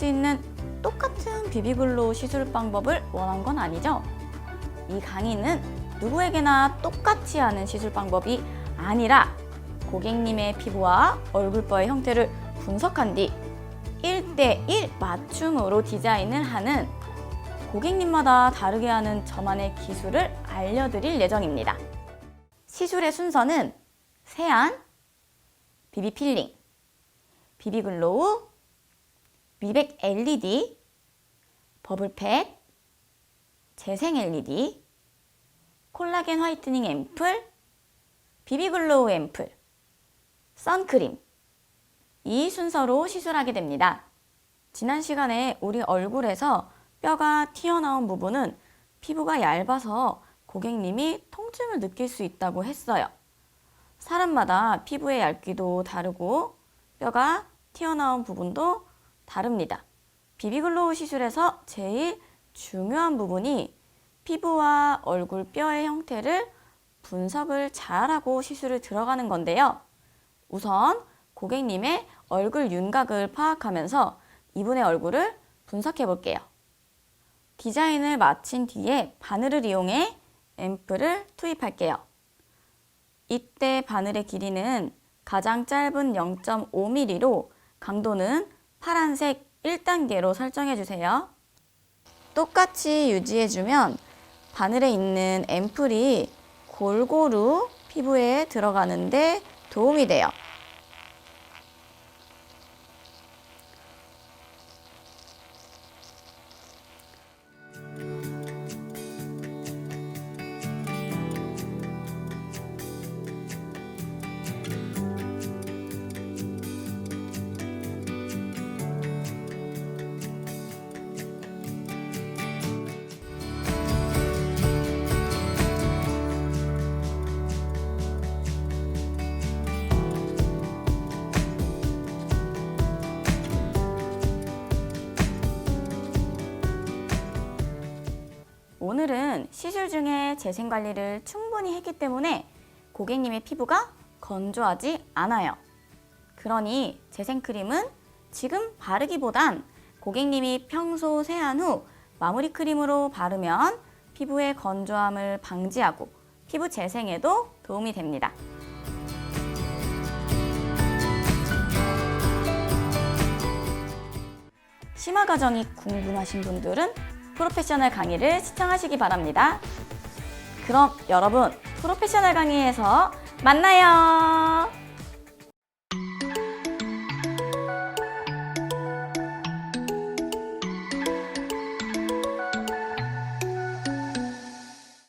수 있는 똑같은 비비글로우 시술 방법을 원한 건 아니죠? 이 강의는 누구에게나 똑같이 하는 시술 방법이 아니라 고객님의 피부와 얼굴뼈의 형태를 분석한 뒤 1:1 맞춤으로 디자인을 하는 고객님마다 다르게 하는 저만의 기술을 알려드릴 예정입니다. 시술의 순서는 세안, 비비필링, 비비글로우, 미백 LED, 버블팩, 재생 LED, 콜라겐 화이트닝 앰플, 비비글로우 앰플, 선크림, 이 순서로 시술하게 됩니다. 지난 시간에 우리 얼굴에서 뼈가 튀어나온 부분은 피부가 얇아서 고객님이 통증을 느낄 수 있다고 했어요. 사람마다 피부의 얇기도 다르고 뼈가 튀어나온 부분도 다릅니다. 비비글로우 시술에서 제일 중요한 부분이 피부와 얼굴 뼈의 형태를 분석을 잘하고 시술을 들어가는 건데요. 우선 고객님의 얼굴 윤곽을 파악하면서 이분의 얼굴을 분석해 볼게요. 디자인을 마친 뒤에 바늘을 이용해 앰플을 투입할게요. 이때 바늘의 길이는 가장 짧은 0.5mm로 강도는 파란색 1단계로 설정해 주세요. 똑같이 유지해주면 바늘에 있는 앰플이 골고루 피부에 들어가는데 도움이 돼요. 오늘은 시술 중에 재생관리를 충분히 했기 때문에 고객님의 피부가 건조하지 않아요. 그러니 재생크림은 지금 바르기보단 고객님이 평소 세안 후 마무리 크림으로 바르면 피부의 건조함을 방지하고 피부 재생에도 도움이 됩니다. 심화 과정이 궁금하신 분들은 프로페셔널 강의를 시청하시기 바랍니다. 그럼 여러분, 프로페셔널 강의에서 만나요!